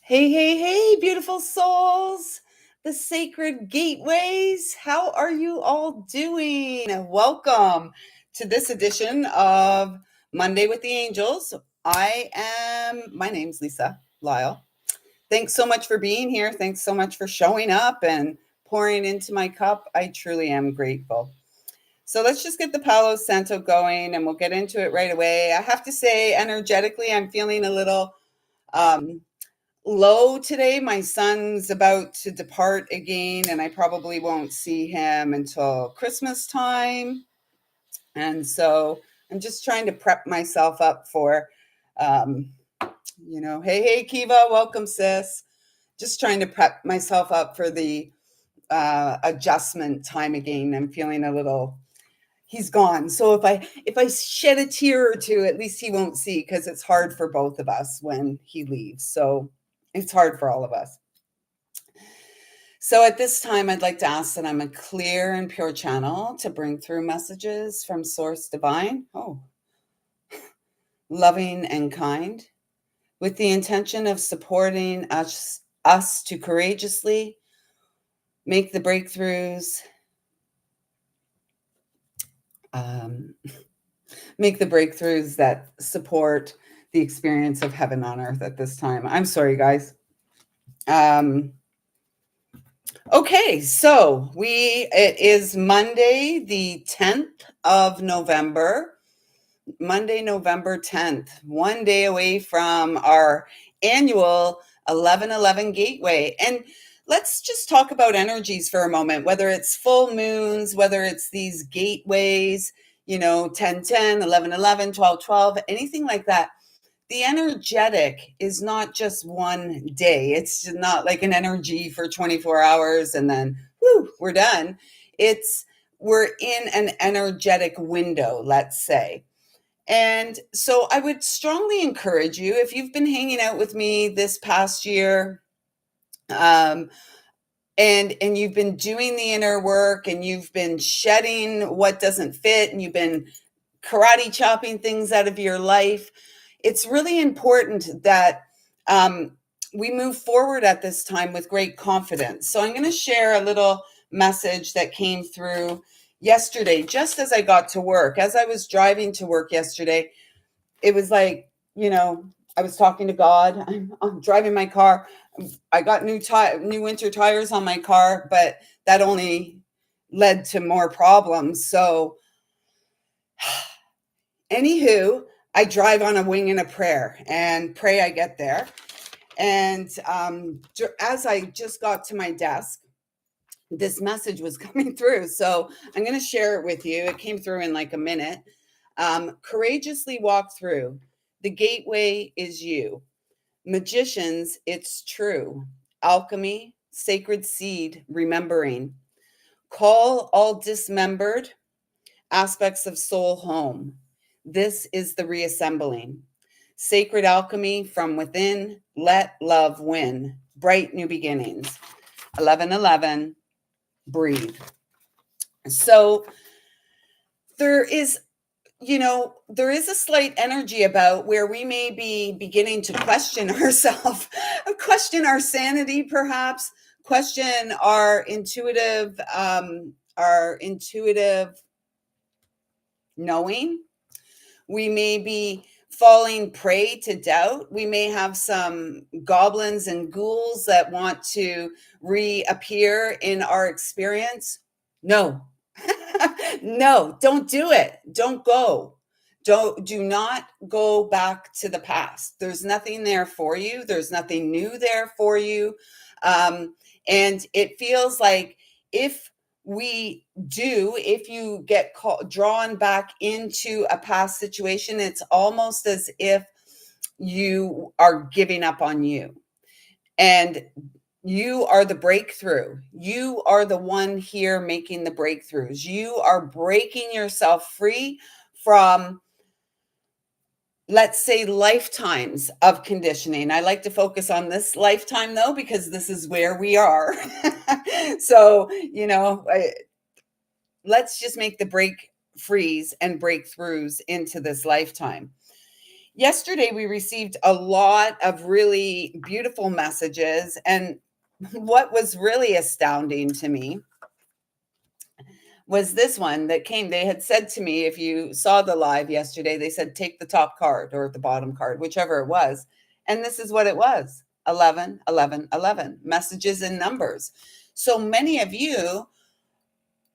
Hey, hey, hey, beautiful souls, the sacred gateways. How are you all doing? Welcome to this edition of Monday with the Angels. My name's Lisa Lyle. Thanks so much for being here. Thanks so much for showing up and pouring into my cup. I truly am grateful. So let's just get the Palo Santo going and we'll get into it right away. I have to say, energetically, I'm feeling a little um, low today. My son's about to depart again, and I probably won't see him until Christmas time. And so I'm just trying to prep myself up for, um, hey, Kiva, welcome, sis. Just trying to prep myself up for the adjustment time again. I'm feeling a little. He's gone. So if I shed a tear or two, at least he won't see, because it's hard for both of us when he leaves. So it's hard for all of us. So at this time, I'd like to ask that I'm a clear and pure channel to bring through messages from Source Divine, loving and kind, with the intention of supporting us to courageously make the breakthroughs, that support the experience of heaven on earth at this time. I'm sorry, guys. Okay, so it is Monday, the 10th of November. Monday, November 10th, one day away from our annual 11/11 Gateway. And let's just talk about energies for a moment, whether it's full moons, whether it's these gateways, 10/10, 11/11, 12/12, anything like that. The energetic is not just one day. It's not like an energy for 24 hours and then, we're done. We're in an energetic window, let's say. And so I would strongly encourage you, if you've been hanging out with me this past year, and you've been doing the inner work and you've been shedding what doesn't fit and you've been karate chopping things out of your life, it's really important that we move forward at this time with great confidence. So I'm going to share a little message that came through yesterday, just as I got to work. As I was driving to work yesterday, it was like, I was talking to God. I'm driving my car. I got new winter tires on my car, but that only led to more problems. So anywho, I drive on a wing and a prayer and pray I get there. And as I just got to my desk, this message was coming through. So I'm going to share it with you. It came through in like a minute. Courageously walk through. The gateway is you. Magicians, it's true. Alchemy, sacred seed, remembering. Call all dismembered aspects of soul home. This is the reassembling. Sacred alchemy from within. Let love win. Bright new beginnings. 11/11. Breathe. So there is a slight energy about where we may be beginning to question ourselves, question our sanity, perhaps, question our intuitive knowing. We may be falling prey to doubt. We may have some goblins and ghouls that want to reappear in our experience. No. No, don't do it. Don't go. Do not go back to the past. There's nothing there for you. There's nothing new there for you. And it feels like if you get drawn back into a past situation, it's almost as if you are giving up on you. And you are the breakthrough. You are the one here making the breakthroughs. You are breaking yourself free from, let's say, lifetimes of conditioning. I like to focus on this lifetime, though, because this is where we are. So, let's just make the break freeze and breakthroughs into this lifetime. Yesterday, we received a lot of really beautiful messages. And what was really astounding to me was this one that came. They had said to me, if you saw the live yesterday, they said, take the top card or the bottom card, whichever it was. And this is what it was: 11, 11, 11, messages in numbers. So many of you,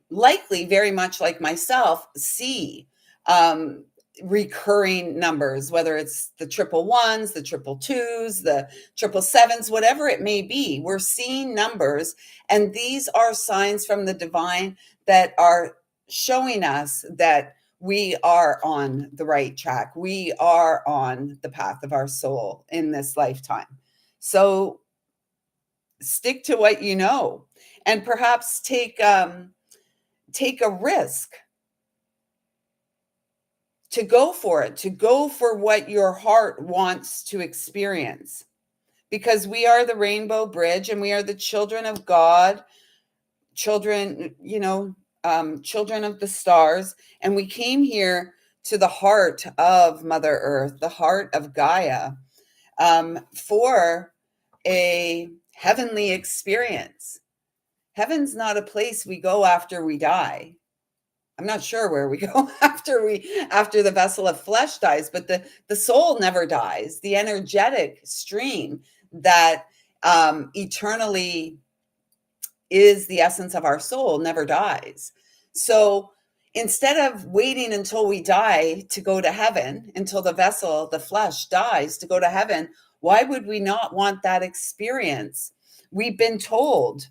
likely very much like myself, see um, recurring numbers, whether it's the triple ones, the triple twos, the triple sevens, whatever it may be. We're seeing numbers, and these are signs from the divine that are showing us that we are on the right track. We are on the path of our soul in this lifetime. So stick to what you know, and perhaps take a risk to go for it, to go for what your heart wants to experience. Because we are the rainbow bridge, and we are the children of God, children, children of the stars. And we came here to the heart of Mother Earth, the heart of Gaia, for a heavenly experience. Heaven's not a place we go after we die. I'm not sure where we go after the vessel of flesh dies, but the soul never dies. The energetic stream that eternally is the essence of our soul never dies. So instead of waiting until we die to go to heaven, until the vessel, the flesh, dies to go to heaven, why would we not want that experience? We've been told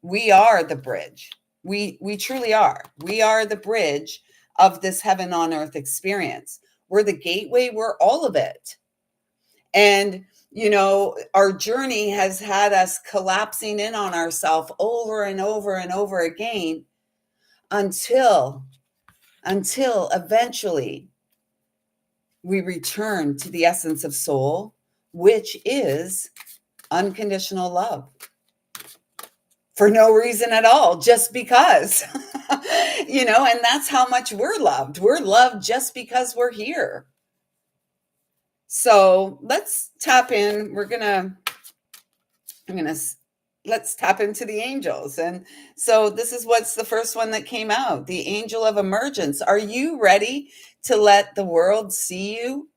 we are the bridge. We truly are. We are the bridge of this heaven on earth experience. We're the gateway. We're all of it. And, our journey has had us collapsing in on ourselves over and over and over again until eventually we return to the essence of soul, which is unconditional love. For no reason at all, just because, and that's how much we're loved. We're loved just because we're here. So let's tap in. Let's tap into the angels. And so this is what's the first one that came out: the angel of emergence. Are you ready to let the world see you?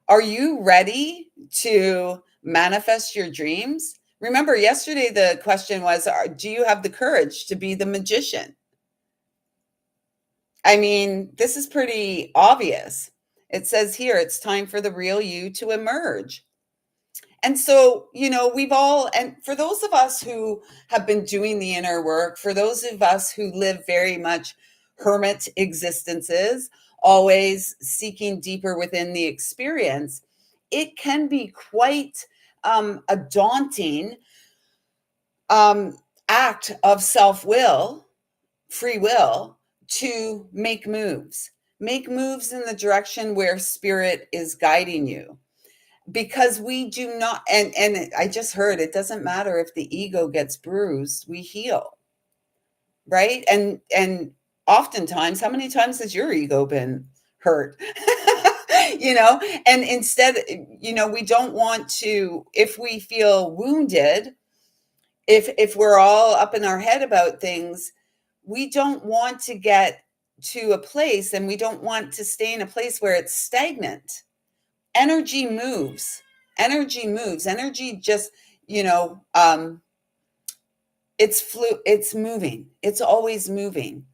Are you ready to manifest your dreams? Remember, yesterday the question was, do you have the courage to be the magician? I mean, this is pretty obvious. It says here, it's time for the real you to emerge. And so, and for those of us who have been doing the inner work, for those of us who live very much hermit existences, always seeking deeper within the experience, it can be quite a daunting act of self-will, free will, to make moves in the direction where spirit is guiding you. Because we do not, and I just heard, it doesn't matter if the ego gets bruised, we heal, right? And oftentimes, how many times has your ego been hurt? And instead, we don't want to, if we feel wounded, if we're all up in our head about things, we don't want to get to a place, and we don't want to stay in a place where it's stagnant. Energy moves. Energy just, it's moving. It's always moving.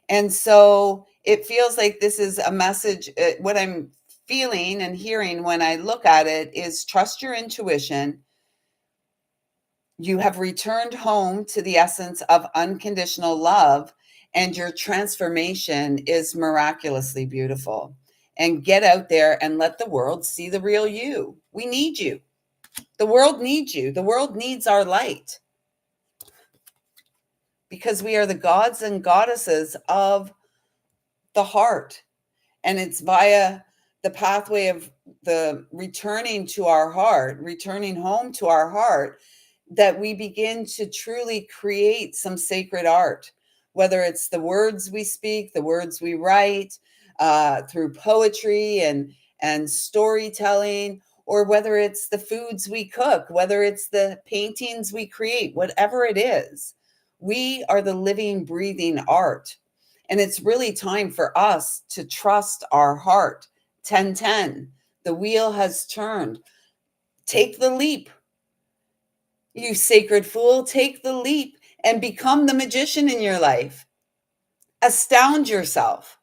And so it feels like this is a message. What I'm feeling and hearing when I look at it is, trust your intuition. You have returned home to the essence of unconditional love, and your transformation is miraculously beautiful. And get out there and let the world see the real you. We need you. The world needs you. The world needs our light, because we are the gods and goddesses of the heart. And it's via the pathway of the returning to our heart, returning home to our heart, that we begin to truly create some sacred art, whether it's the words we speak, the words we write, through poetry and storytelling, or whether it's the foods we cook, whether it's the paintings we create, whatever it is, we are the living, breathing art. And it's really time for us to trust our heart. 1010, the wheel has turned. Take the leap. You sacred fool, take the leap and become the magician in your life. Astound yourself.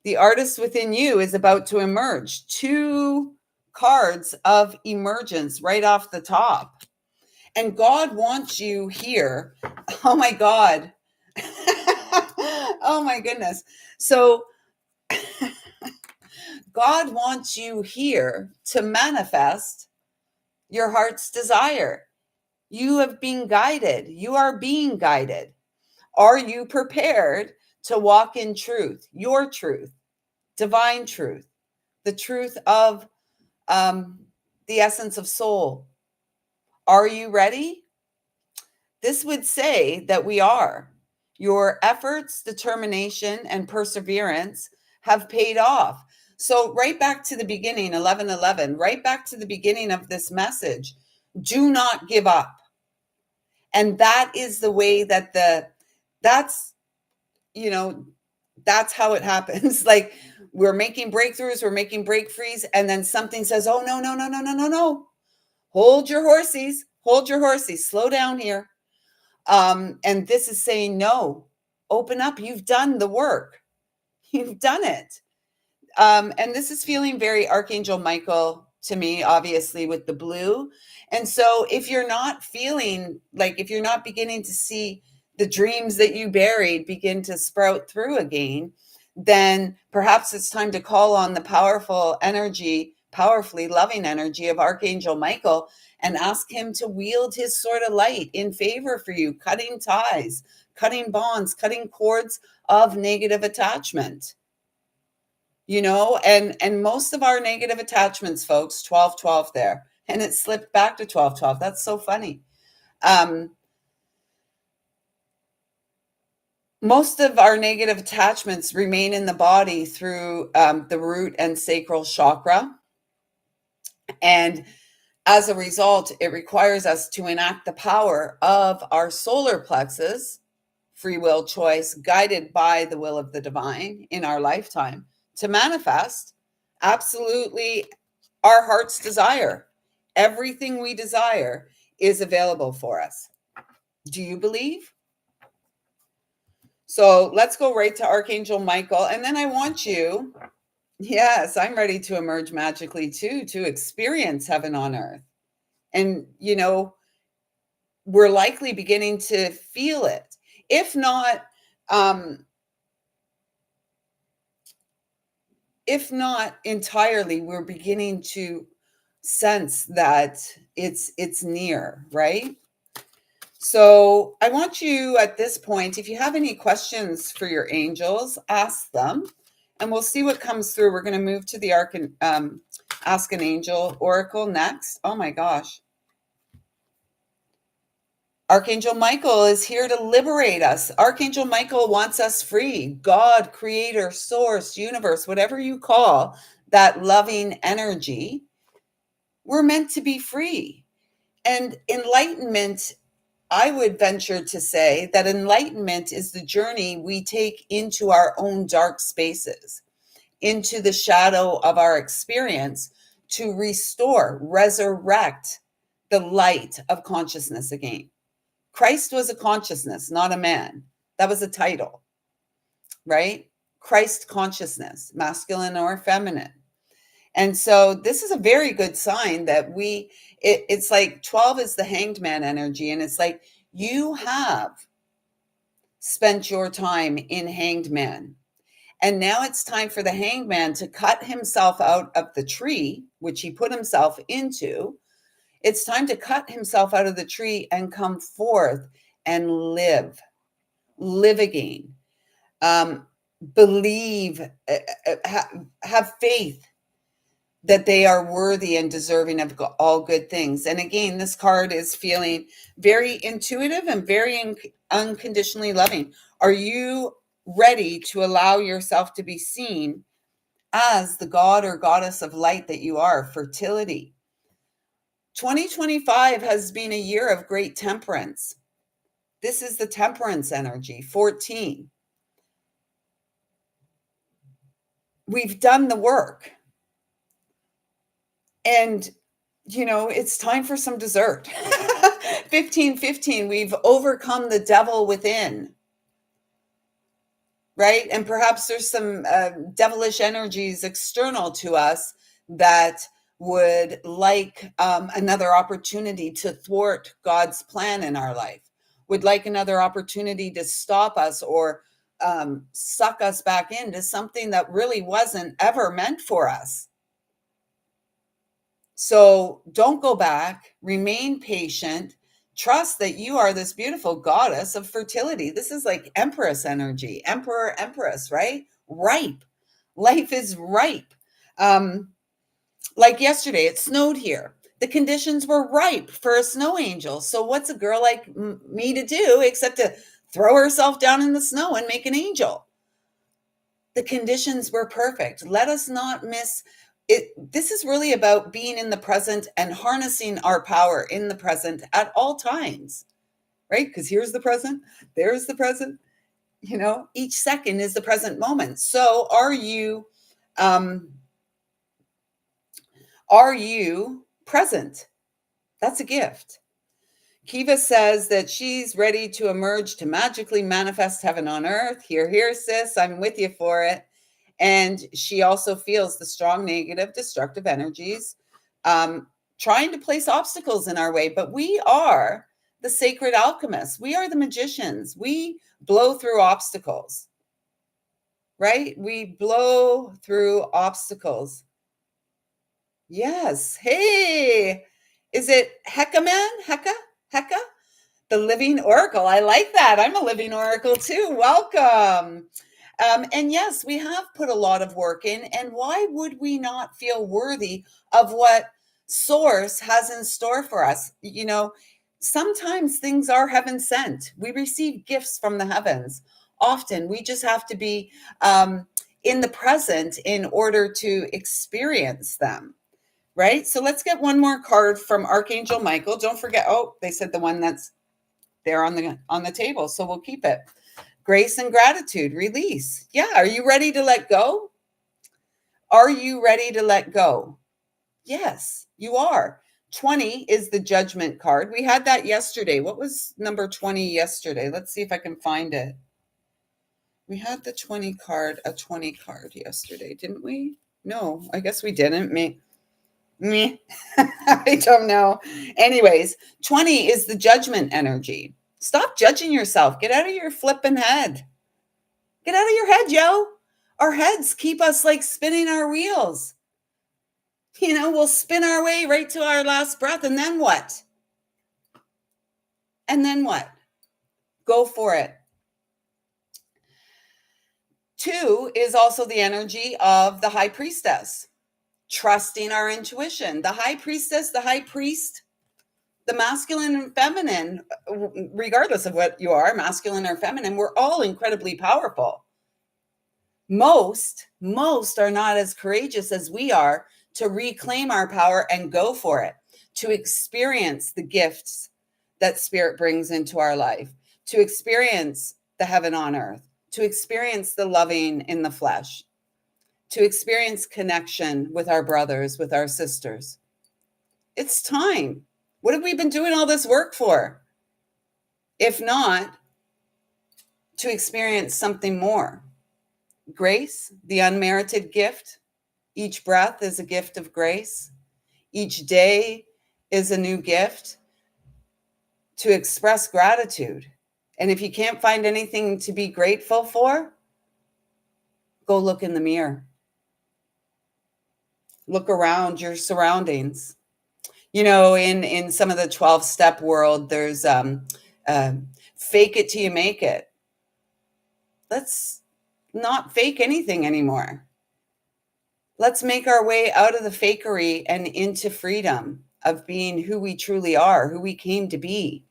The artist within you is about to emerge. 2 cards of emergence right off the top. And God wants you here. Oh my God. Oh my goodness. So God wants you here to manifest your heart's desire. You have been guided. You are being guided. Are you prepared to walk in truth, your truth, divine truth, the truth of the essence of soul? Are you ready? This would say that we are. Your efforts, determination, and perseverance have paid off. So, right back to the beginning, 1111, right back to the beginning of this message, do not give up. And that is the way that that's, you know, that's how it happens. Like, we're making breakthroughs, we're making breakthroughs, and then something says, oh, no, no, no, no, no, no, no. Hold your horses, slow down here. And this is saying, no, open up. You've done the work. You've done it. And this is feeling very Archangel Michael to me, obviously, with the blue. And so if you're not feeling like, if you're not beginning to see the dreams that you buried begin to sprout through again, then perhaps it's time to call on the powerful energy, powerfully loving energy of Archangel Michael, and ask him to wield his sword of light in favor for you, cutting ties, cutting bonds, cutting cords of negative attachment. And most of our negative attachments, folks, 1212 there, and it slipped back to 1212. That's so funny. Most of our negative attachments remain in the body through the root and sacral chakra. And as a result, it requires us to enact the power of our solar plexus, free will choice, guided by the will of the divine in our lifetime, to manifest absolutely our heart's desire. Everything we desire is available for us. Do you believe? So let's go right to Archangel Michael. And then I want you, yes, I'm ready to emerge magically too, to experience heaven on earth. And, we're likely beginning to feel it. If not entirely, we're beginning to sense that it's near, right? So I want you at this point, if you have any questions for your angels, ask them, and we'll see what comes through. We're going to move to the Ask an Angel Oracle next. Oh my gosh. Archangel Michael is here to liberate us. Archangel Michael wants us free. God, creator, source, universe, whatever you call that loving energy, we're meant to be free. And enlightenment, I would venture to say that enlightenment is the journey we take into our own dark spaces, into the shadow of our experience, to restore, resurrect the light of consciousness again. Christ was a consciousness, not a man. That was a title, right? Christ consciousness, masculine or feminine. And so this is a very good sign that it's like 12 is the hanged man energy. And it's like you have spent your time in hanged man. And now it's time for the hanged man to cut himself out of the tree, which he put himself into. It's time to cut himself out of the tree and come forth and live again. Believe, have faith that they are worthy and deserving of all good things. And again, this card is feeling very intuitive and very unconditionally loving. Are you ready to allow yourself to be seen as the god or goddess of light that you are, fertility. 2025 has been a year of great temperance. This is the temperance energy, 14. We've done the work. And, it's time for some dessert. 15, we've overcome the devil within, right? And perhaps there's some devilish energies external to us that would like another opportunity to thwart God's plan in our life, would like another opportunity to stop us or suck us back into something that really wasn't ever meant for us. So don't go back, remain patient, trust that you are this beautiful goddess of fertility. This is like empress energy, emperor, empress, right? Ripe. Life is ripe. Like yesterday, it snowed here. The conditions were ripe for a snow angel. So what's a girl like me to do except to throw herself down in the snow and make an angel? The conditions were perfect. Let us not miss it. This is really about being in the present and harnessing our power in the present at all times, right? Because here's the present, there's the present, each second is the present moment. So are you present? That's a gift. Kiva says that she's ready to emerge to magically manifest heaven on earth. Here, sis, I'm with you for it. And she also feels the strong negative destructive energies trying to place obstacles in our way. But we are the sacred alchemists. We are the magicians. We blow through obstacles, right? We blow through obstacles. Yes. Hey, is it Heckaman? Hecka? The living oracle. I like that. I'm a living oracle too. Welcome. And yes, we have put a lot of work in. And why would we not feel worthy of what Source has in store for us? Sometimes things are heaven sent. We receive gifts from the heavens. Often we just have to be in the present in order to experience them. Right? So let's get one more card from Archangel Michael. Don't forget. Oh, they said the one that's there on the table. So we'll keep it. Grace and gratitude, release. Yeah. Are you ready to let go? Are you ready to let go? Yes, you are. 20 is the judgment card. We had that yesterday. What was number 20 yesterday? Let's see if I can find it. We had the 20 card yesterday, didn't we? No, I guess we didn't. Me. I don't know. Anyways, 20 is the judgment energy. Stop judging yourself. Get out of your flipping head. Get out of your head, yo. Our heads keep us like spinning our wheels. We'll spin our way right to our last breath. And then what? Go for it. 2 is also the energy of the high priestess. Trusting our intuition. The high priestess, the high priest, the masculine and feminine, regardless of what you are, masculine or feminine, we're all incredibly powerful. Most are not as courageous as we are to reclaim our power and go for it, to experience the gifts that Spirit brings into our life, to experience the heaven on earth, to experience the loving in the flesh, to experience connection with our brothers, with our sisters. It's time. What have we been doing all this work for? If not, to experience something more. Grace, the unmerited gift. Each breath is a gift of grace. Each day is a new gift to express gratitude. And if you can't find anything to be grateful for, go look in the mirror. Look around your surroundings. In some of the 12-step world, there's fake it till you make it. Let's not fake anything anymore. Let's make our way out of the fakery and into freedom of being who we truly are, who we came to be.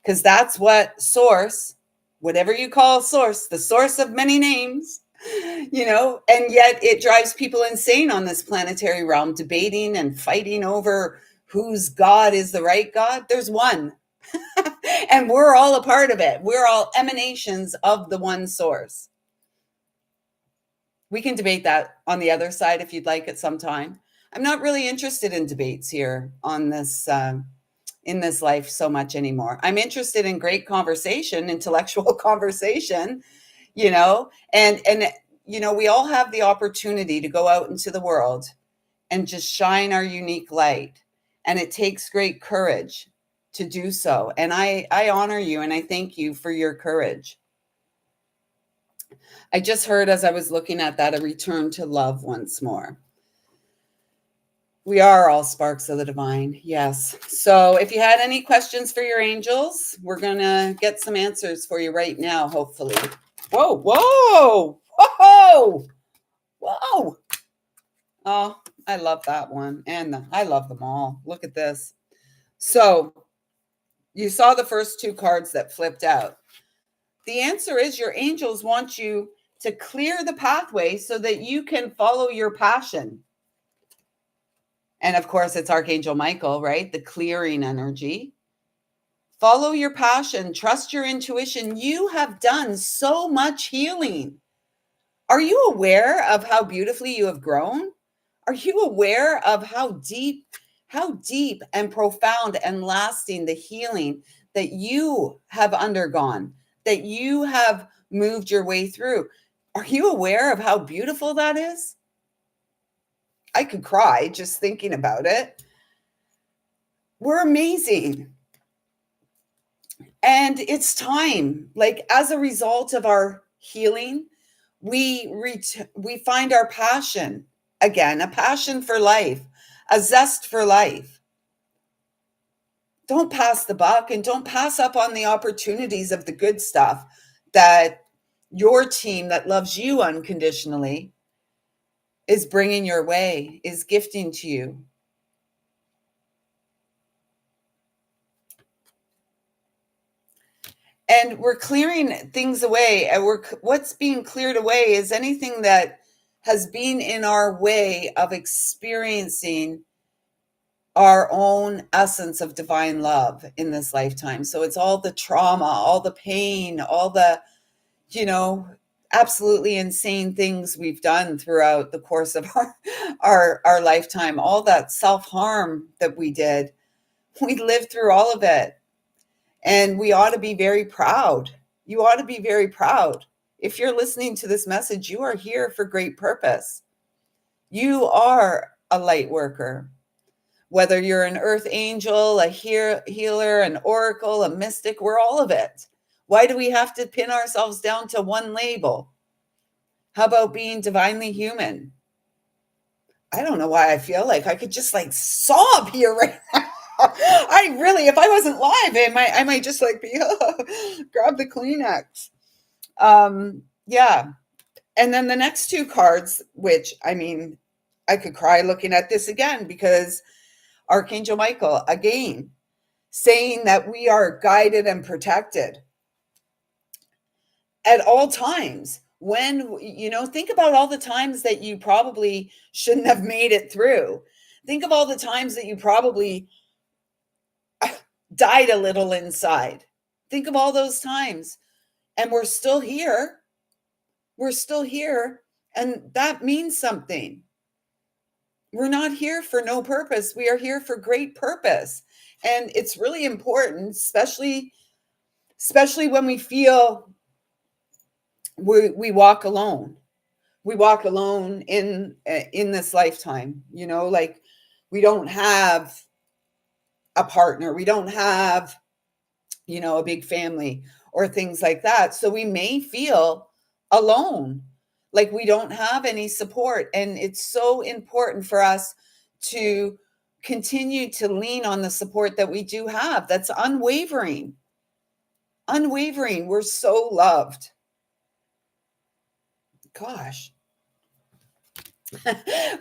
Because that's what Source, whatever you call Source, the source of many names, And yet it drives people insane on this planetary realm, debating and fighting over whose God is the right God. There's one, and we're all a part of it. We're all emanations of the one source. We can debate that on the other side if you'd like at some time. I'm not really interested in debates here on this in this life so much anymore. I'm interested in great conversation, intellectual conversation, and we all have the opportunity to go out into the world and just shine our unique light. And it takes great courage to do so. And I honor you and I thank you for your courage. I just heard as I was looking at that, a return to love once more. We are all sparks of the divine. Yes. So if you had any questions for your angels, we're going to get some answers for you right now, hopefully. Whoa, whoa, whoa, whoa. Oh, I love that one. And I love them all. Look at this. So you saw the first two cards that flipped out. The answer is your angels want you to clear the pathway so that you can follow your passion. And of course, it's Archangel Michael, right? The clearing energy. Follow your passion. Trust your intuition. You have done so much healing. Are you aware of how beautifully you have grown? Are you aware of how deep and profound and lasting the healing that you have undergone, that you have moved your way through? Are you aware of how beautiful that is? I could cry just thinking about it. We're amazing. And it's time, like as a result of our healing, we find our passion again, a passion for life, a zest for life. Don't pass the buck and don't pass up on the opportunities of the good stuff that your team that loves you unconditionally is bringing your way, is gifting to you. And we're clearing things away. And what's being cleared away is anything that has been in our way of experiencing our own essence of divine love in this lifetime. So it's all the trauma, all the pain, all the, absolutely insane things we've done throughout the course of our lifetime, all that self-harm that we did. We lived through all of it. And we ought to be very proud. You ought to be very proud. If you're listening to this message, you are here for great purpose. You are a light worker. Whether you're an earth angel, a healer, an oracle, a mystic, we're all of it. Why do we have to pin ourselves down to one label? How about being divinely human? I don't know why I feel like I could just sob here right now. I really, if I wasn't live, I might just be grab the Kleenex. Yeah. And then the next two cards, which I could cry looking at this again, because Archangel Michael, again, saying that we are guided and protected at all times. When, think about all the times that you probably shouldn't have made it through. Think of all the times that you probably died a little inside. Think of all those times. And we're still here. We're still here. And that means something. We're not here for no purpose. We are here for great purpose. And it's really important, especially when we feel we walk alone. We walk alone in this lifetime, we don't have a partner. We don't have, a big family or things like that. So we may feel alone, like we don't have any support. And it's so important for us to continue to lean on the support that we do have. That's unwavering. Unwavering. We're so loved. Gosh.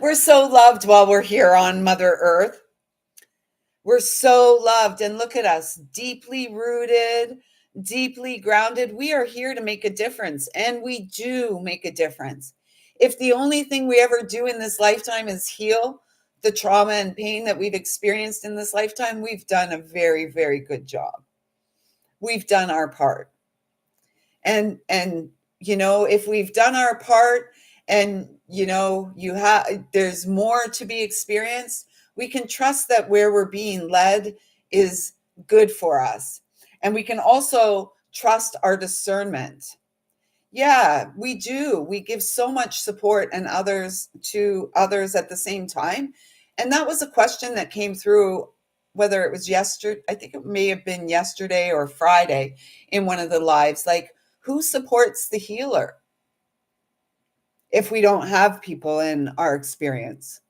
We're so loved while we're here on Mother Earth. We're so loved. And look at us, deeply rooted, deeply grounded. We are here to make a difference, and we do make a difference. If the only thing we ever do in this lifetime is heal the trauma and pain that we've experienced in this lifetime, we've done a very, very good job. We've done our part. And if we've done our part, and there's more to be experienced, we can trust that where we're being led is good for us. And we can also trust our discernment. Yeah, we do. We give so much support and others to others at the same time. And that was a question that came through, whether it was yesterday, I think it may have been yesterday or Friday, in one of the lives, like, who supports the healer if we don't have people in our experience?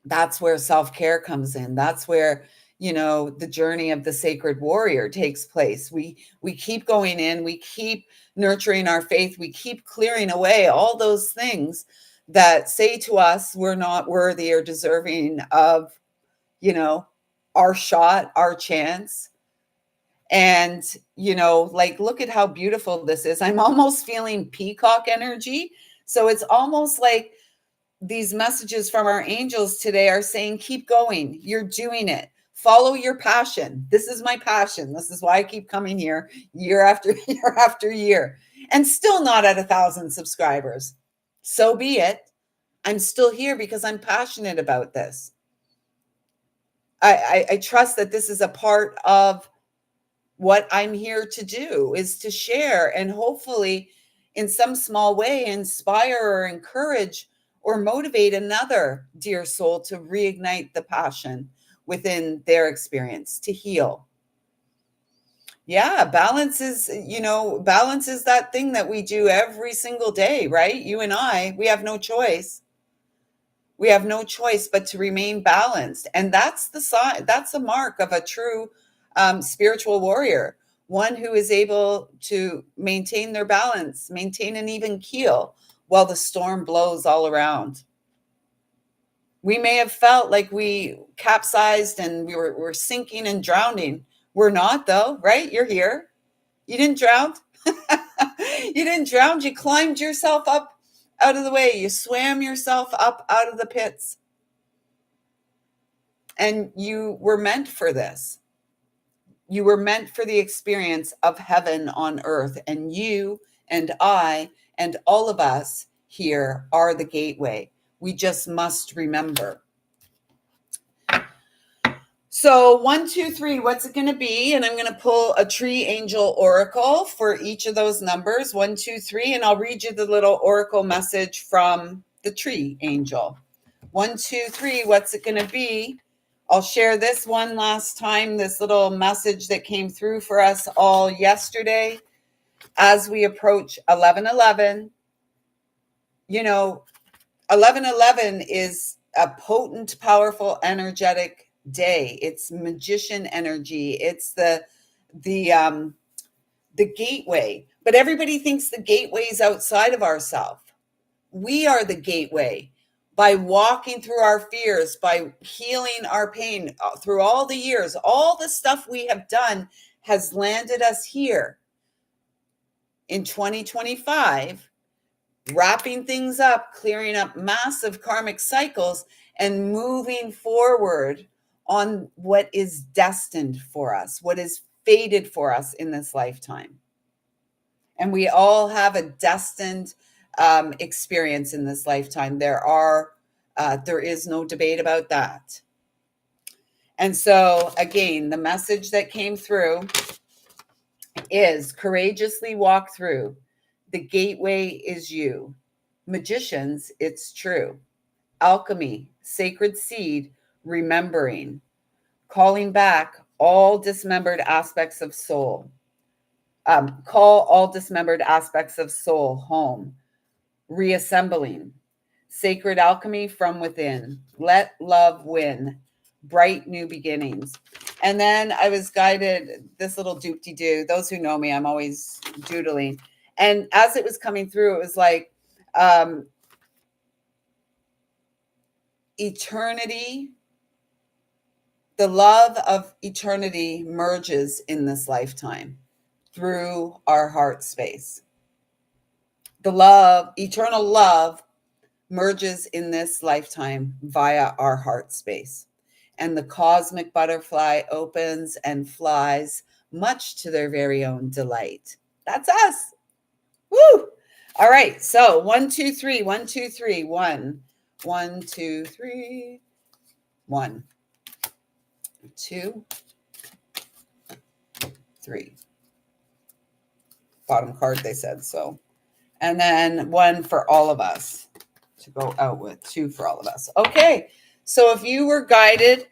That's where self-care comes in. That's where the journey of the sacred warrior takes place. We keep going in, we keep nurturing our faith, we keep clearing away all those things that say to us we're not worthy or deserving of our shot, our chance. And like, look at how beautiful this is. I'm almost feeling peacock energy. So it's almost like these messages from our angels today are saying, keep going. You're doing it. Follow your passion. This is my passion. This is why I keep coming here year after year after year, and still not at 1,000 subscribers. So be it. I'm still here because I'm passionate about this. I trust that this is a part of what I'm here to do, is to share and hopefully in some small way inspire or encourage or motivate another dear soul to reignite the passion within their experience, to heal. Yeah, balance is that thing that we do every single day, right? You and I, we have no choice. We have no choice but to remain balanced. And that's the sign, that's a mark of a true spiritual warrior, one who is able to maintain their balance, maintain an even keel while the storm blows all around. We may have felt like we capsized and we're sinking and drowning. We're not, though, right? You're here. You didn't drown. You didn't drown. You climbed yourself up out of the way. You swam yourself up out of the pits. And you were meant for this. You were meant for the experience of heaven on earth. And you and I and all of us here are the gateway. We just must remember. So 1, 2, 3, what's it going to be? And I'm going to pull a tree angel oracle for each of those numbers, 1, 2, 3, and I'll read you the little oracle message from the tree angel. 1, 2, 3, what's it going to be? I'll share this one last time, this little message that came through for us all yesterday as we approach 11/11. 11/11 is a potent, powerful, energetic day. It's magician energy. It's the gateway. But everybody thinks the gateway is outside of ourselves. We are the gateway. By walking through our fears, by healing our pain through all the years, all the stuff we have done has landed us here in 2025, wrapping things up, clearing up massive karmic cycles, and moving forward on what is destined for us, what is fated for us in this lifetime. And we all have a destined experience in this lifetime. There is no debate about that. And so, again, the message that came through is courageously walk through. The gateway is you. Magicians, it's true. Alchemy, sacred seed, remembering, calling back all dismembered aspects of soul. Call all dismembered aspects of soul home. Reassembling, sacred alchemy from within. Let love win. Bright new beginnings. And then I was guided, this little doop-de-doo. Those who know me, I'm always doodling. And as it was coming through, it was like eternity, The love of eternity merges in this lifetime through our heart space. The love, eternal love, merges in this lifetime via our heart space. And the cosmic butterfly opens and flies, much to their very own delight. That's us. Woo! All right. So 1, 2, 3, 1, 2, 3, 1, 1, 2, 3, 1, 2, 3. Bottom card, they said so. And then 1 for all of us to go out with, 2 for all of us. Okay. So if you were guided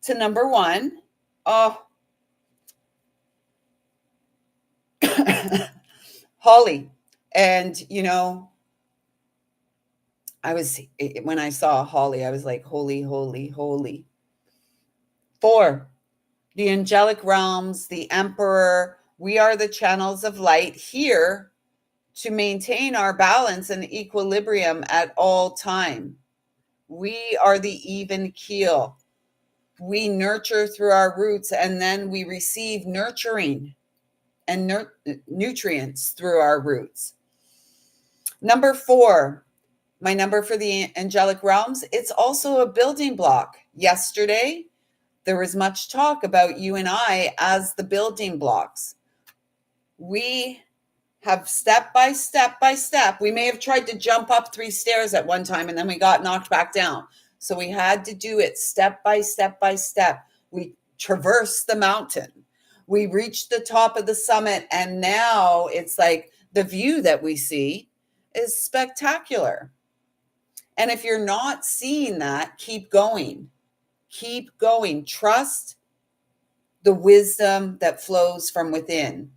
to number 1, Holly. And, when I saw Holly, I was like, holy, holy, holy. 4, the angelic realms, the emperor, we are the channels of light here to maintain our balance and equilibrium at all time. We are the even keel. We nurture through our roots, and then we receive nurturing and nutrients through our roots. Number 4, my number for the angelic realms, it's also a building block. Yesterday, there was much talk about you and I as the building blocks. We have step by step by step. We may have tried to jump up 3 stairs at one time and then we got knocked back down. So we had to do it step by step by step. We traversed the mountain. We reached the top of the summit, and now it's like the view that we see is spectacular. And if you're not seeing that, keep going. Keep going. Trust the wisdom that flows from within.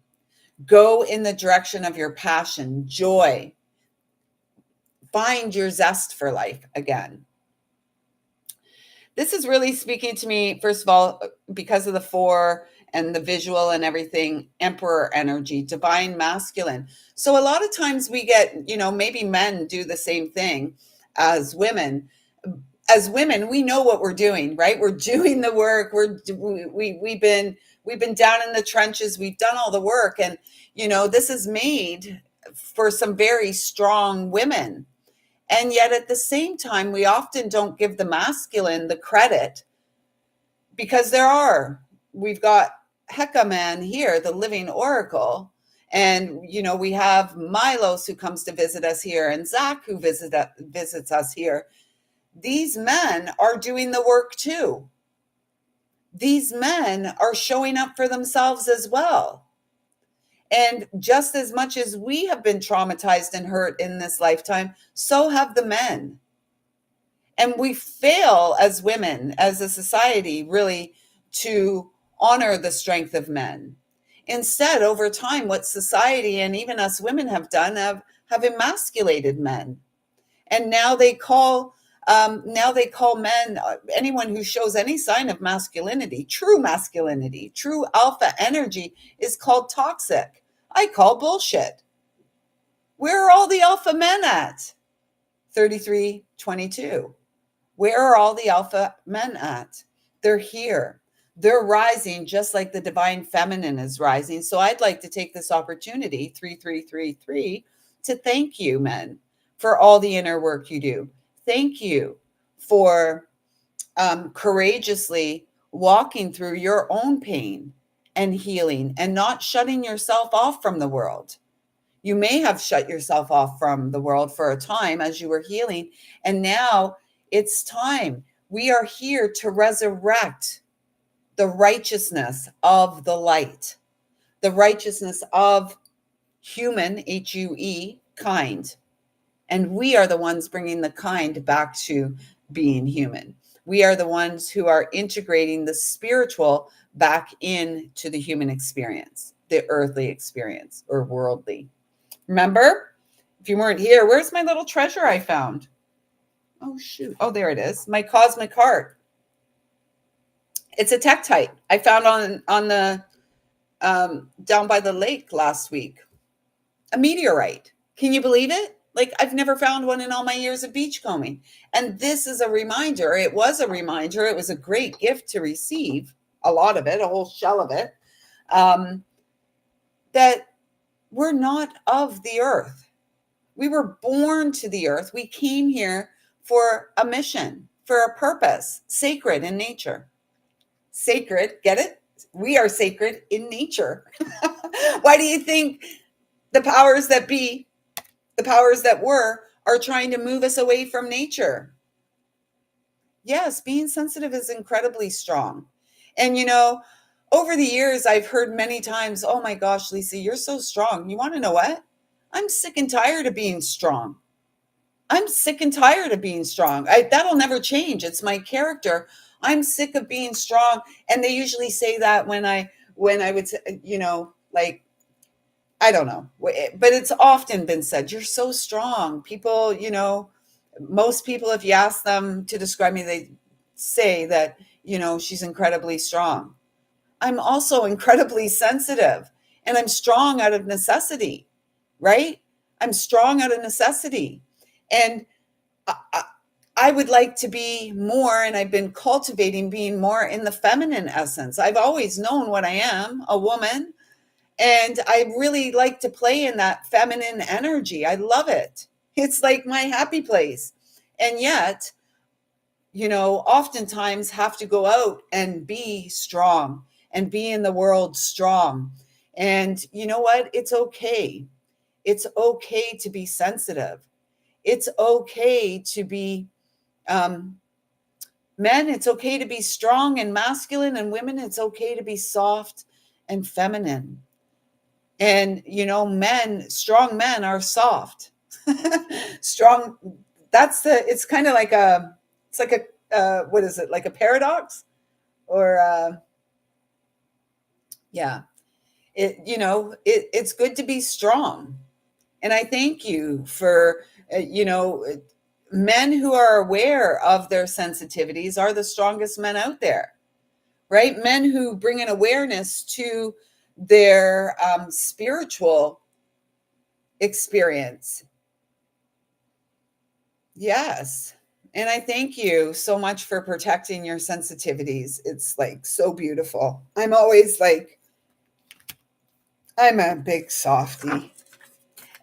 Go in the direction of your passion, joy. Find your zest for life again. This is really speaking to me, first of all, because of the 4 and the visual and everything, emperor energy, divine masculine. So a lot of times we get, maybe men do the same thing as women. As women, we know what we're doing, right? We're doing the work. We've been down in the trenches. We've done all the work. And, this is made for some very strong women. And yet at the same time, we often don't give the masculine the credit, because we've got Hekaman here, the living oracle. And, we have Milos who comes to visit us here, and Zach who visits us here. These men are doing the work too. These men are showing up for themselves as well. And just as much as we have been traumatized and hurt in this lifetime, so have the men. And we fail as women, as a society, really to honor the strength of men. Instead, over time, what society and even us women have done have emasculated men. And now they call men, anyone who shows any sign of masculinity, true alpha energy, is called toxic. I call bullshit. Where are all the alpha men at? 3322. Where are all the alpha men at? They're here. They're rising just like the divine feminine is rising. So I'd like to take this opportunity, 3333, to thank you, men, for all the inner work you do. Thank you for courageously walking through your own pain and healing and not shutting yourself off from the world. You may have shut yourself off from the world for a time as you were healing, and now it's time. We are here to resurrect the righteousness of the light, the righteousness of human, H-U-E, kind. And we are the ones bringing the kind back to being human. We are the ones who are integrating the spiritual back into the human experience, the earthly experience, or worldly. Remember, if you weren't here, where's my little treasure I found? Oh, shoot. Oh, there it is. My cosmic heart. It's a tektite I found on the down by the lake last week. A meteorite. Can you believe it? Like, I've never found one in all my years of beachcombing. And this is a reminder. It was a reminder. It was a great gift to receive, a lot of it, a whole shell of it, that we're not of the earth. We were born to the earth. We came here for a mission, for a purpose, sacred in nature. Sacred, get it? We are sacred in nature. Why do you think the powers that be, the powers that were, are trying to move us away from nature? Yes, being sensitive is incredibly strong. And, over the years, I've heard many times, oh my gosh, Lisa, you're so strong. You want to know what? I'm sick and tired of being strong. I'm sick and tired of being strong. That'll never change. It's my character. I'm sick of being strong. And they usually say that when I would say, like, I don't know, but it's often been said, you're so strong. People, most people, if you ask them to describe me, they say that, she's incredibly strong. I'm also incredibly sensitive, and I'm strong out of necessity, right? I'm strong out of necessity. And I would like to be more, and I've been cultivating being more in the feminine essence. I've always known what I am, a woman, and I really like to play in that feminine energy. I love it. It's like my happy place. And yet, oftentimes have to go out and be strong and be in the world strong. And you know what? It's okay. It's okay to be sensitive. It's okay to be men. It's okay to be strong and masculine, and women, it's okay to be soft and feminine. And, strong men are soft. Strong. It's kind of like it's like what is it? Like a paradox, or, yeah, it's good to be strong. And I thank you for, men who are aware of their sensitivities are the strongest men out there, right? Men who bring an awareness to their spiritual experience. Yes. And I thank you so much for protecting your sensitivities. It's like so beautiful. I'm always like, I'm a big softie.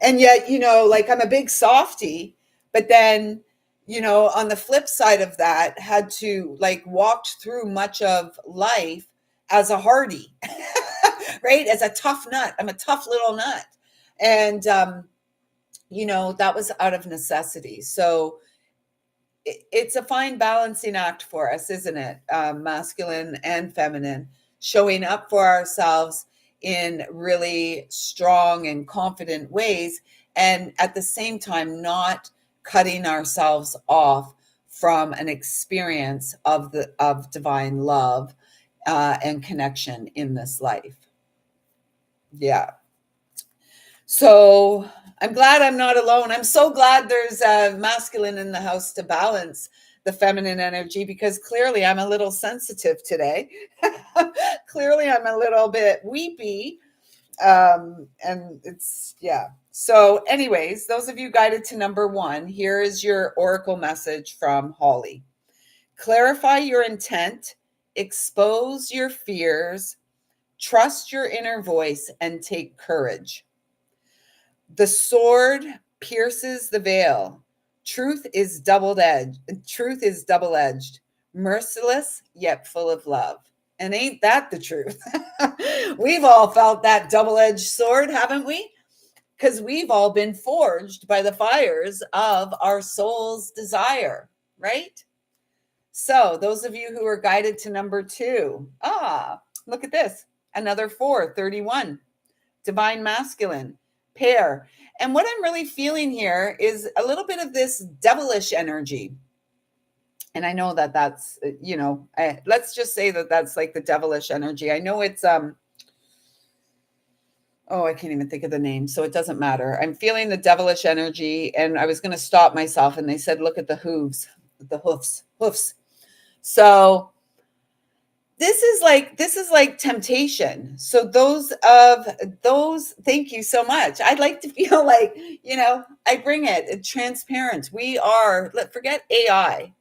And yet, like, I'm a big softie, but then, on the flip side of that, had to like walked through much of life as a hardy, right? As a tough nut. I'm a tough little nut. And, that was out of necessity. So it's a fine balancing act for us, isn't it? Masculine and feminine, showing up for ourselves in really strong and confident ways, and at the same time not cutting ourselves off from an experience of divine love and connection in this life. Yeah. So I'm glad I'm not alone. I'm so glad there's a masculine in the house to balance the feminine energy, because clearly I'm a little sensitive today. Clearly I'm a little bit weepy. And it's, yeah. So anyways, those of you guided to number 1, here is your oracle message from Holly. Clarify your intent, expose your fears, trust your inner voice, and take courage. The sword pierces the veil. Truth is double-edged. Merciless, yet full of love. And ain't that the truth? We've all felt that double-edged sword, haven't we? Because we've all been forged by the fires of our soul's desire, right? So those of you who are guided to number 2, look at this. Another 4, 31. Divine masculine, pair. And what I'm really feeling here is a little bit of this devilish energy. And I know that that's, let's just say that that's like the devilish energy. I know it's, I can't even think of the name, so it doesn't matter. I'm feeling the devilish energy, and I was going to stop myself, and they said, look at the hoofs. So this is like temptation. So thank you so much. I'd like to feel like, I bring it. It's transparent. We are, forget AI,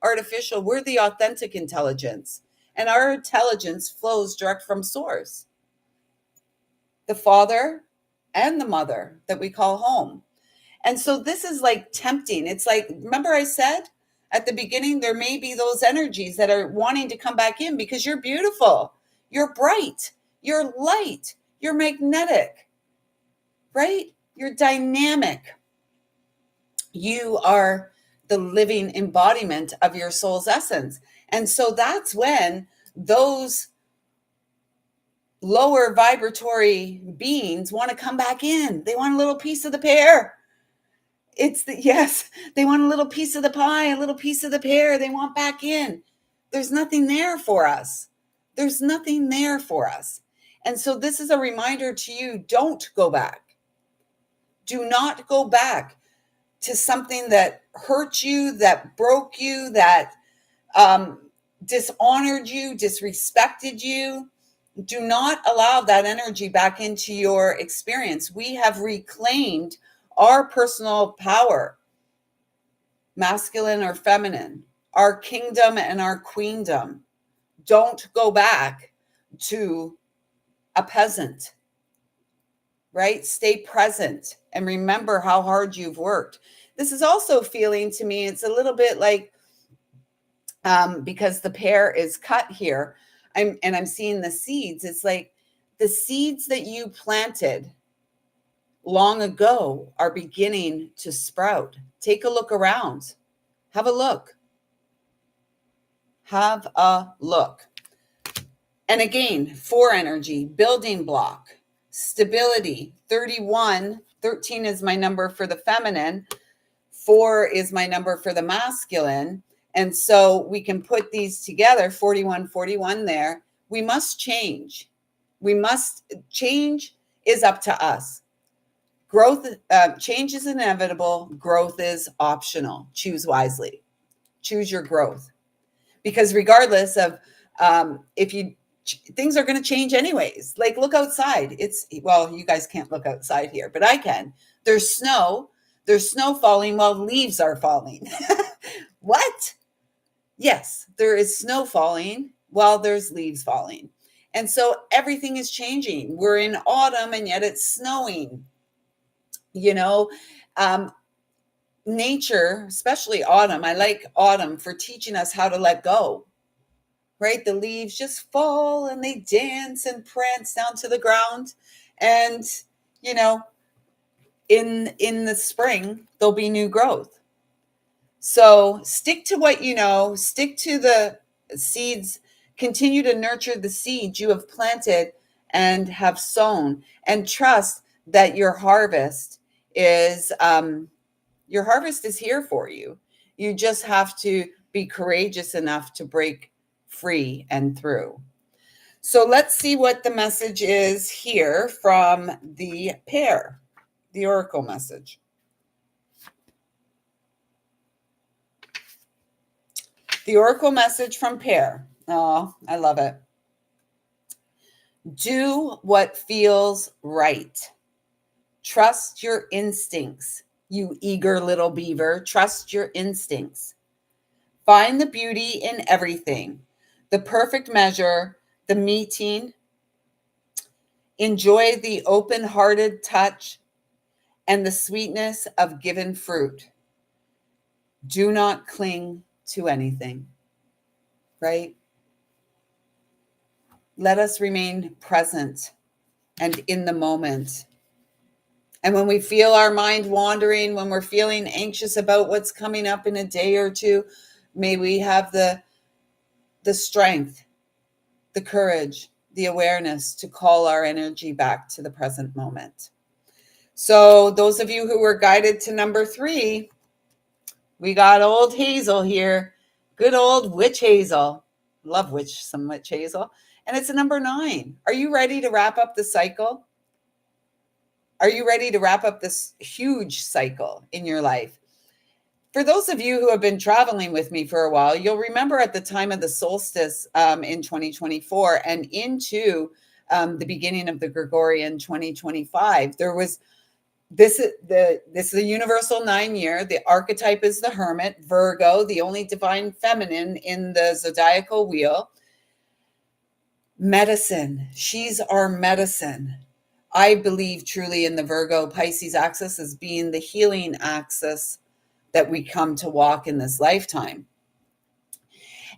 artificial. We're the authentic intelligence. And our intelligence flows direct from source, the father and the mother that we call home. And so this is like tempting. It's like, remember I said at the beginning, there may be those energies that are wanting to come back in because you're beautiful, you're bright, you're light, you're magnetic, right? You're dynamic. You are the living embodiment of your soul's essence. And so that's when those lower vibratory beings want to come back in. They want a little piece of the pear. Yes, they want a little piece of the pie, a little piece of the pear. They want back in. There's nothing there for us. There's nothing there for us. And so this is a reminder to you, don't go back. Do not go back to something that hurt you, that broke you, that dishonored you, disrespected you. Do not allow that energy back into your experience. We have reclaimed our personal power, masculine or feminine, our kingdom and our queendom. Don't go back to a peasant, right? Stay present and remember how hard you've worked. This is also feeling to me, it's a little bit like, because the pear is cut here, I'm seeing the seeds. It's like the seeds that you planted long ago are beginning to sprout. Take a look around. Have a look. Have a look. And again, 4 energy, building block, stability, 31. 13 is my number for the feminine. 4 is my number for the masculine. And so we can put these together, 41, 41 there. We must change. Change is up to us. Growth, change is inevitable. Growth is optional. Choose wisely. Choose your growth. Because regardless of things are going to change anyways. Like, look outside. You guys can't look outside here, but I can. There's snow falling while leaves are falling. What? Yes, there is snow falling while there's leaves falling. And so everything is changing. We're in autumn and yet it's snowing. Nature, especially autumn. I like autumn for teaching us how to let go, right? The leaves just fall and they dance and prance down to the ground. And, in the spring, there'll be new growth. So stick to what you know, stick to the seeds, continue to nurture the seeds you have planted and have sown, and trust that your harvest is here for you. You just have to be courageous enough to break free and through. So let's see what the message is here from the pair, the oracle message. The oracle message from pair. Oh, I love it. Do what feels right. Trust your instincts, you eager little beaver. Trust your instincts. Find the beauty in everything, the perfect measure, the meeting. Enjoy the open-hearted touch and the sweetness of given fruit. Do not cling to anything, right? Let us remain present and in the moment. And when we feel our mind wandering, when we're feeling anxious about what's coming up in a day or two, may we have the strength, the courage, the awareness to call our energy back to the present moment. So those of you who were guided to number 3, we got old Hazel here. Good old witch Hazel. Love some witch Hazel. And it's a number 9. Are you ready to wrap up the cycle? Are you ready to wrap up this huge cycle in your life? For those of you who have been traveling with me for a while, you'll remember at the time of the solstice in 2024 and into the beginning of the Gregorian 2025, there was this is the universal 9 year. The archetype is the Hermit, Virgo, the only divine feminine in the zodiacal wheel. Medicine. She's our medicine. I believe truly in the Virgo Pisces axis as being the healing axis that we come to walk in this lifetime.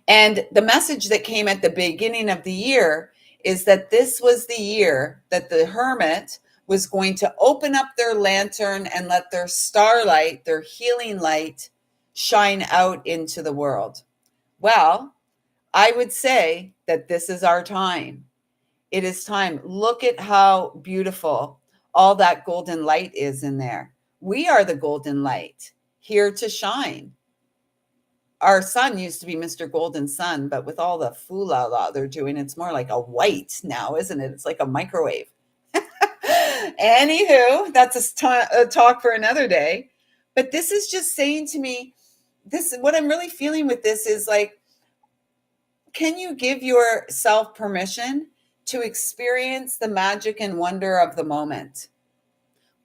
And the message that came at the beginning of the year is that this was the year that the Hermit was going to open up their lantern and let their starlight, their healing light, shine out into the world. Well, I would say that this is our time. It is time. Look at how beautiful all that golden light is in there. We are the golden light here to shine. Our sun used to be Mr. Golden Sun, but with all the foolala they're doing, it's more like a white now, isn't it? It's like a microwave. Anywho, that's a talk for another day. But this is just saying to me, what I'm really feeling with this is like, can you give yourself permission to experience the magic and wonder of the moment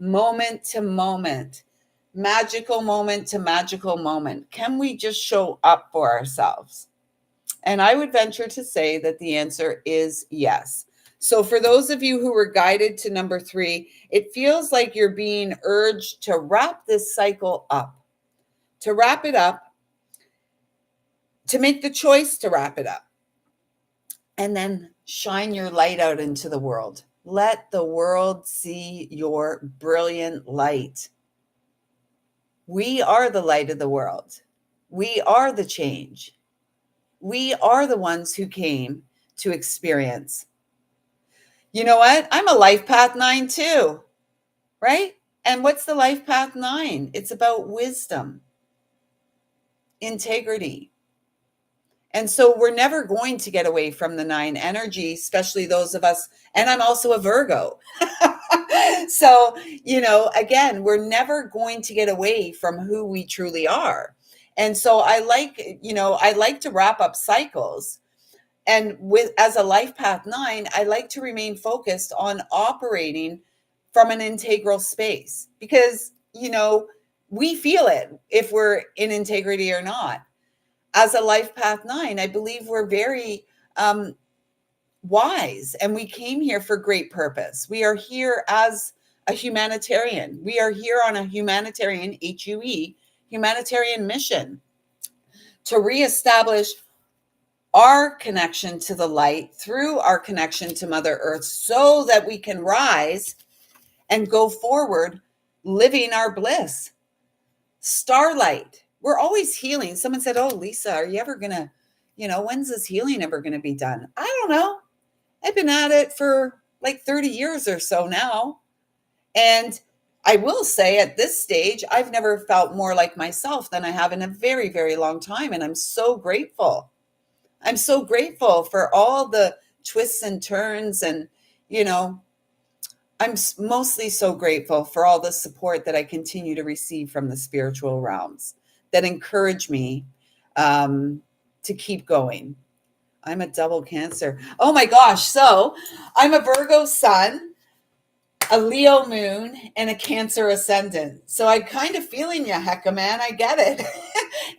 to moment, magical moment to magical moment? Can we just show up for ourselves? And I would venture to say that the answer is yes. So for those of you who were guided to number 3, it feels like you're being urged to wrap this cycle up, to wrap it up, to make the choice to wrap it up, and then shine your light out into the world. Let the world see your brilliant light. We are the light of the world. We are the change. We are the ones who came to experience. You know what? I'm a life path 9 too, right? And what's the life path 9? It's about wisdom, integrity. And so we're never going to get away from the 9 energy, especially those of us. And I'm also a Virgo. So, again, we're never going to get away from who we truly are. And so I like to wrap up cycles. And as a life path 9, I like to remain focused on operating from an integral space because, we feel it if we're in integrity or not. As a life path 9, I believe we're very wise, and we came here for great purpose. We are here as a humanitarian. We are here on a humanitarian, HUE, humanitarian mission to reestablish our connection to the light through our connection to Mother Earth so that we can rise and go forward living our bliss. Starlight. We're always healing. Someone said, "Oh, Lisa, are you ever going to, when's this healing ever going to be done?" I don't know. I've been at it for like 30 years or so now. And I will say at this stage, I've never felt more like myself than I have in a very, very long time. And I'm so grateful. I'm so grateful for all the twists and turns. And, I'm mostly so grateful for all the support that I continue to receive from the spiritual realms that encourage me to keep going. I'm a double Cancer. Oh my gosh. So I'm a Virgo sun, a Leo moon, and a Cancer ascendant. So I'm kind of feeling you, hecka man. I get it.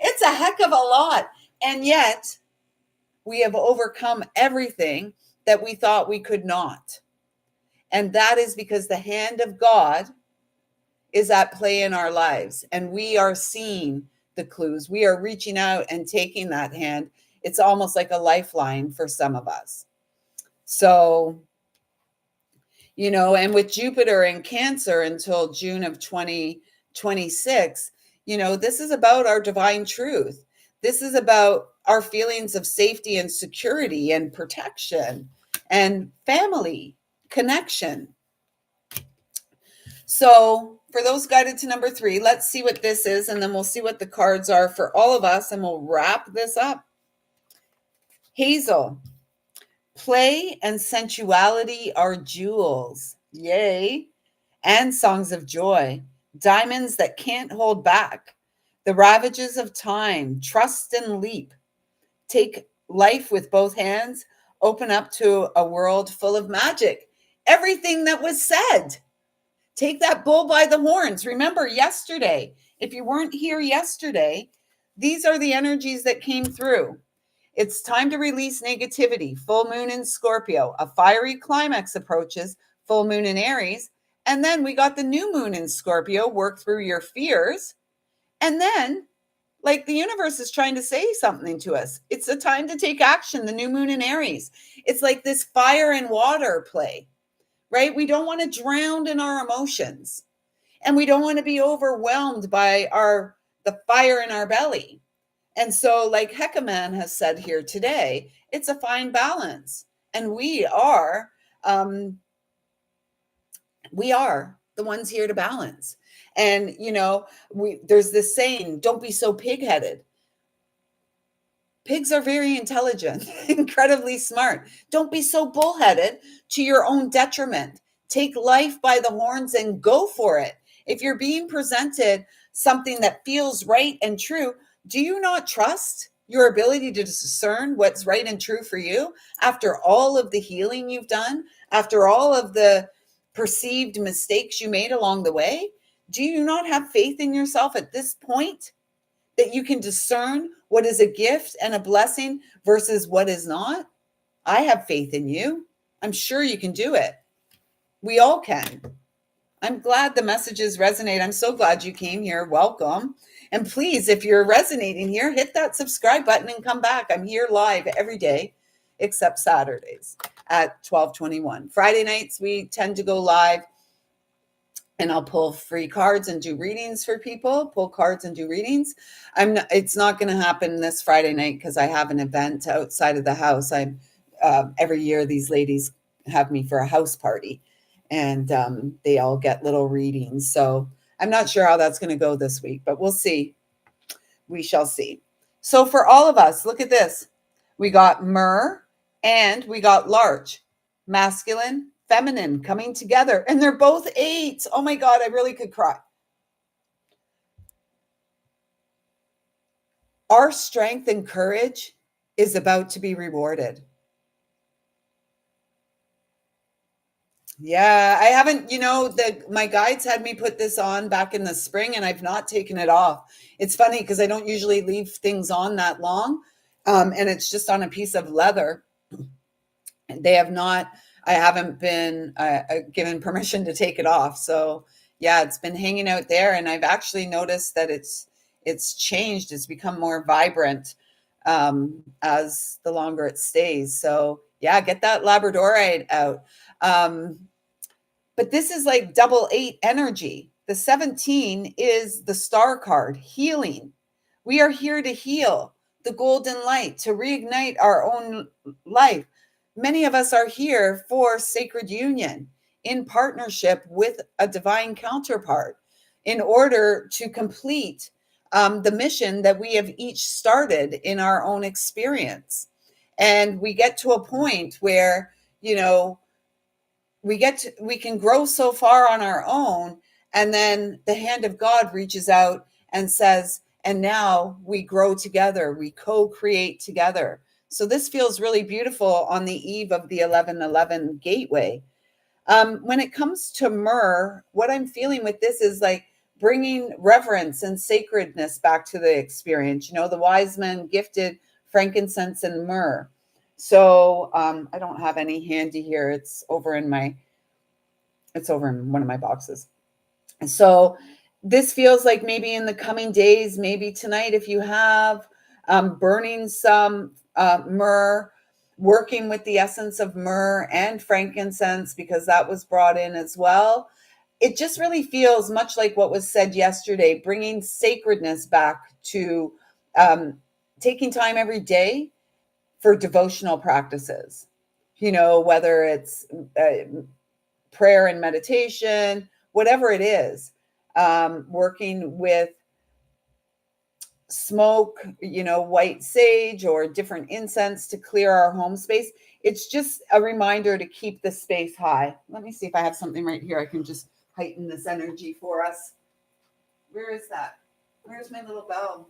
It's a heck of a lot. And yet we have overcome everything that we thought we could not. And that is because the hand of God is at play in our lives. And we are seeing the clues. We are reaching out and taking that hand. It's almost like a lifeline for some of us. So, and with Jupiter in Cancer until June of 2026, this is about our divine truth. This is about our feelings of safety and security and protection and family connection. So for those guided to number 3, let's see what this is, and then we'll see what the cards are for all of us, and we'll wrap this up. Hazel. Play and sensuality are jewels. Yay. And songs of joy. Diamonds that can't hold back. The ravages of time, trust and leap. Take life with both hands, open up to a world full of magic. Everything that was said. Take that bull by the horns. Remember yesterday, if you weren't here yesterday, these are the energies that came through. It's time to release negativity. Full moon in Scorpio, a fiery climax approaches, full moon in Aries. And then we got the new moon in Scorpio, work through your fears. And then, like, the universe is trying to say something to us. It's a time to take action, the new moon in Aries. It's like this fire and water play, right? We don't want to drown in our emotions, and we don't want to be overwhelmed by the fire in our belly. And so, like Heckerman has said here today, it's a fine balance. And we are the ones here to balance. And, there's this saying, don't be so pig-headed. Pigs are very intelligent, incredibly smart. Don't be so bullheaded to your own detriment. Take life by the horns and go for it. If you're being presented something that feels right and true, do you not trust your ability to discern what's right and true for you after all of the healing you've done, after all of the perceived mistakes you made along the way? Do you not have faith in yourself at this point that you can discern what is a gift and a blessing versus what is not? I have faith in you. I'm sure you can do it. We all can. I'm glad the messages resonate. I'm so glad you came here. Welcome. And please, if you're resonating here, hit that subscribe button and come back. I'm here live every day except Saturdays at 12:21. Friday nights, we tend to go live, and I'll pull free cards and do readings for people, pull cards and do readings. It's not going to happen this Friday night because I have an event outside of the house. Every year these ladies have me for a house party, and they all get little readings. So I'm not sure how that's going to go this week, but we'll see. We shall see. So for all of us, look at this. We got myrrh and we got larch, masculine, feminine coming together, and they're both 8s. Oh my God, I really could cry. Our strength and courage is about to be rewarded. Yeah, I haven't, my guides had me put this on back in the spring, and I've not taken it off. It's funny because I don't usually leave things on that long. And it's just on a piece of leather. I haven't been given permission to take it off. So yeah, it's been hanging out there, and I've actually noticed that it's changed. It's become more vibrant as the longer it stays. So yeah, get that Labradorite out. But this is like double 8 energy. The 17 is the star card, healing. We are here to heal, the golden light, to reignite our own life. Many of us are here for sacred union in partnership with a divine counterpart in order to complete the mission that we have each started in our own experience. And we get to a point where, we can grow so far on our own, and then the hand of God reaches out and says, and now we grow together, we co-create together. So this feels really beautiful on the eve of the 11:11 gateway. When it comes to myrrh, what I'm feeling with this is like bringing reverence and sacredness back to the experience. The wise men gifted frankincense and myrrh. So I don't have any handy here. It's over in one of my boxes. And so this feels like maybe in the coming days, maybe tonight, if you have burning some myrrh, working with the essence of myrrh and frankincense, because that was brought in as well. It just really feels much like what was said yesterday, bringing sacredness back to taking time every day for devotional practices, whether it's prayer and meditation, whatever it is, working with smoke, white sage or different incense to clear our home space. It's just a reminder to keep the space high. Let me see if I have something right here. I can just heighten this energy for us. Where is that? Where's my little bell?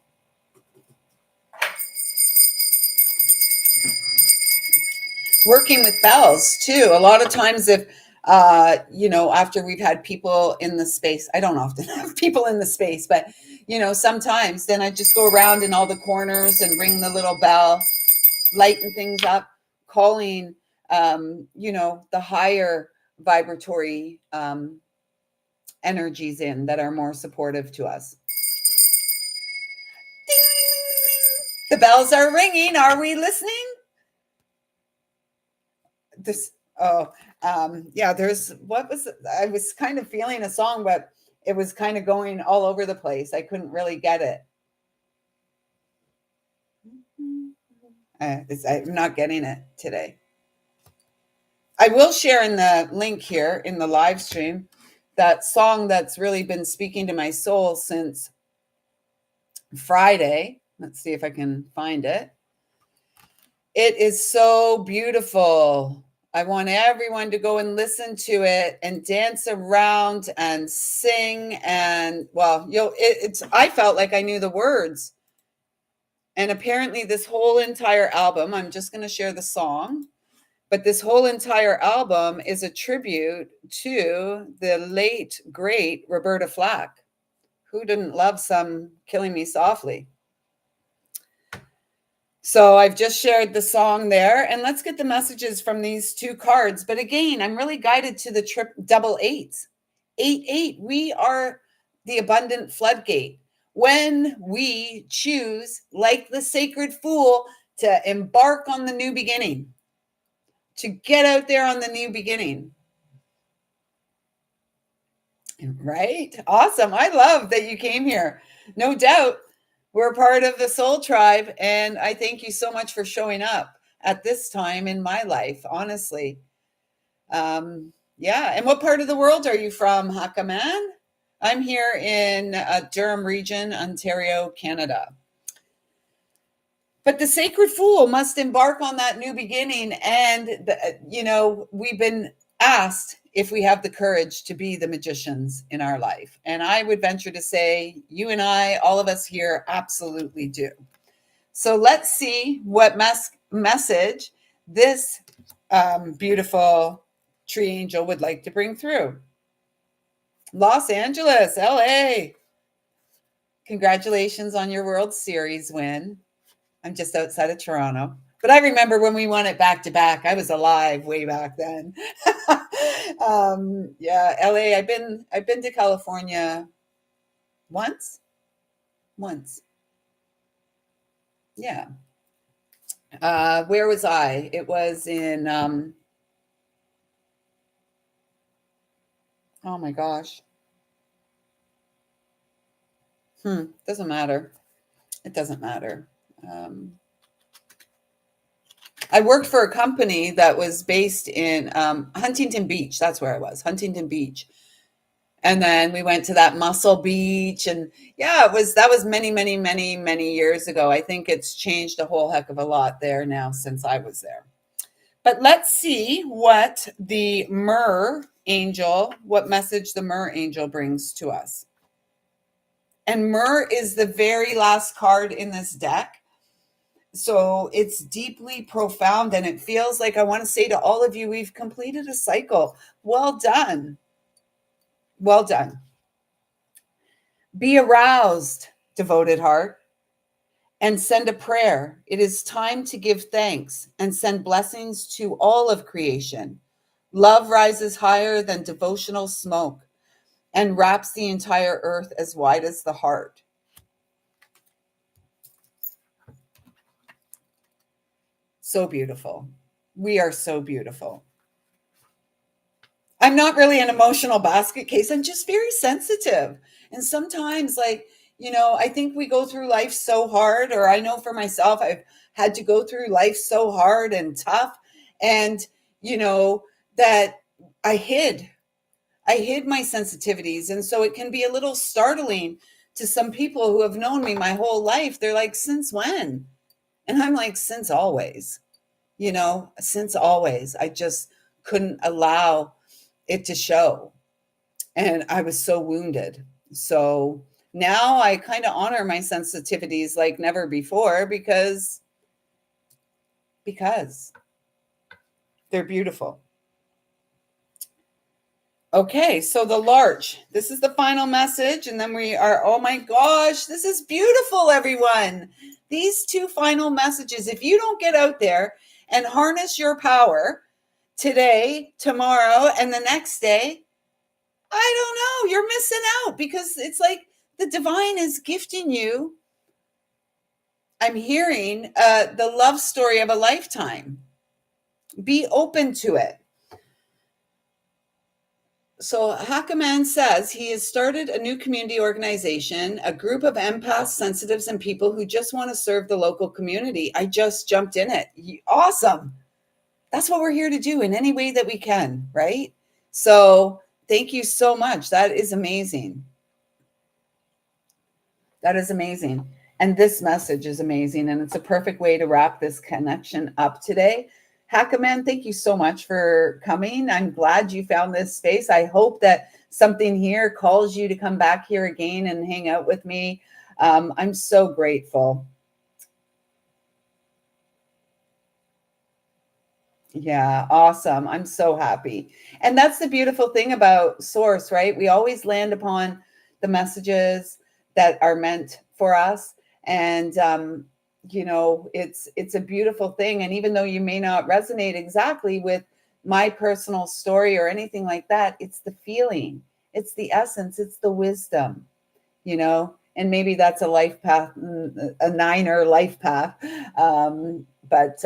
Working with bells too. A lot of times, if after we've had people in the space, I don't often have people in the space, but sometimes then I just go around in all the corners and ring the little bell, lighten things up, calling, the higher vibratory energies in that are more supportive to us. Ding, ding, ding, ding. The bells are ringing. Are we listening? This, oh, there's, I was kind of feeling a song, but it was kind of going all over the place. I couldn't really get it. I'm not getting it today. I will share in the link here in the live stream that song that's really been speaking to my soul since Friday. Let's see if I can find it. It is so beautiful. I want everyone to go and listen to it and dance around and sing. And I felt like I knew the words. And apparently this whole entire album, I'm just going to share the song, but this whole entire album is a tribute to the late, great Roberta Flack. Who didn't love some Killing Me Softly? So I've just shared the song there, and let's get the messages from these two cards. But again, I'm really guided to the double eights. 8-8, we are the abundant floodgate. When we choose, like the sacred fool, to embark on the new beginning, to get out there on the new beginning. Right? Awesome. I love that you came here. No doubt. We're part of the Soul Tribe, and I thank you so much for showing up at this time in my life, honestly. And what part of the world are you from, Hakaman? I'm here in Durham region, Ontario, Canada. But the sacred fool must embark on that new beginning, and we've been asked if we have the courage to be the magicians in our life. And I would venture to say you and I, all of us here, absolutely do. So let's see what message this beautiful tree angel would like to bring through. Los Angeles, LA. Congratulations on your World Series win. I'm just outside of Toronto. But I remember when we won it back to back. I was alive way back then. LA. I've been to California once. Yeah. Where was I? It was in oh my gosh. Doesn't matter. It doesn't matter. I worked for a company that was based in Huntington Beach. That's where I was, Huntington Beach. And then we went to that Muscle Beach, and that was many, many, many, many years ago. I think it's changed a whole heck of a lot there now since I was there. But let's see what the what message the Myrrh Angel brings to us. And Myrrh is the very last card in this deck. So it's deeply profound, and it feels like I want to say to all of you, we've completed a cycle. Well done. Well done. Be aroused, devoted heart, and send a prayer. It is time to give thanks and send blessings to all of creation. Love rises higher than devotional smoke and wraps the entire earth as wide as the heart. So beautiful. We are so beautiful. I'm not really an emotional basket case. I'm just very sensitive. And sometimes, I think we go through life so hard, or I know for myself, I've had to go through life so hard and tough. And, that I hid my sensitivities. And so it can be a little startling to some people who have known me my whole life. They're like, since when? And I'm like, since always, since always. I just couldn't allow it to show. And I was so wounded. So now I kind of honor my sensitivities like never before because they're beautiful. Okay, so the larch. This is the final message, and then we are, oh my gosh, this is beautiful, everyone. These two final messages, if you don't get out there and harness your power today, tomorrow, and the next day, I don't know, you're missing out, because it's like the divine is gifting you. I'm hearing the love story of a lifetime. Be open to it. So Hageman says he has started a new community organization, a group of empaths, sensitives, and people who just want to serve the local community. I just jumped in it. Awesome. That's what we're here to do in any way that we can, right? So thank you so much. That is amazing. That is amazing. And this message is amazing. And it's a perfect way to wrap this connection up today. Hackaman, thank you so much for coming. I'm glad you found this space. I hope that something here calls you to come back here again and hang out with me. I'm so grateful. Yeah, awesome. I'm so happy. And that's the beautiful thing about Source, right? We always land upon the messages that are meant for us. And it's a beautiful thing. And even though you may not resonate exactly with my personal story or anything like that, it's the feeling, it's the essence, it's the wisdom, and maybe that's a life path, a niner life path. But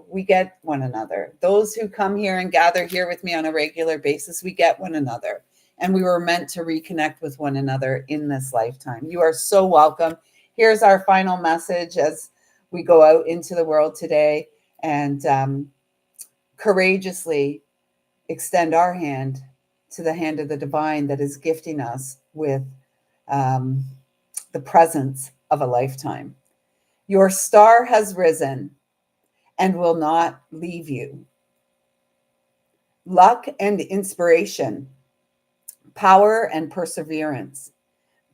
we get one another. Those who come here and gather here with me on a regular basis, we get one another. And we were meant to reconnect with one another in this lifetime. You are so welcome. Here's our final message as we go out into the world today, and courageously extend our hand to the hand of the divine that is gifting us with the presence of a lifetime. Your star has risen and will not leave you. Luck and inspiration, power and perseverance.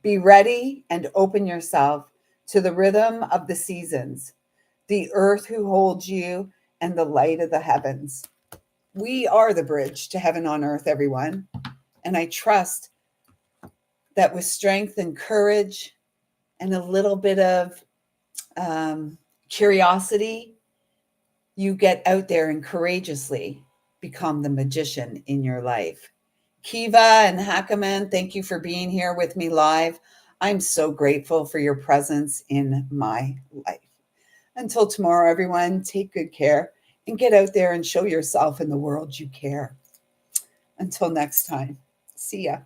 Be ready and open yourself to the rhythm of the seasons, the earth who holds you, and the light of the heavens. We are the bridge to heaven on earth, everyone. And I trust that with strength and courage and a little bit of curiosity, you get out there and courageously become the magician in your life. Kiva and Hackaman, thank you for being here with me live. I'm so grateful for your presence in my life. Until tomorrow, everyone, take good care and get out there and show yourself in the world you care. Until next time, see ya.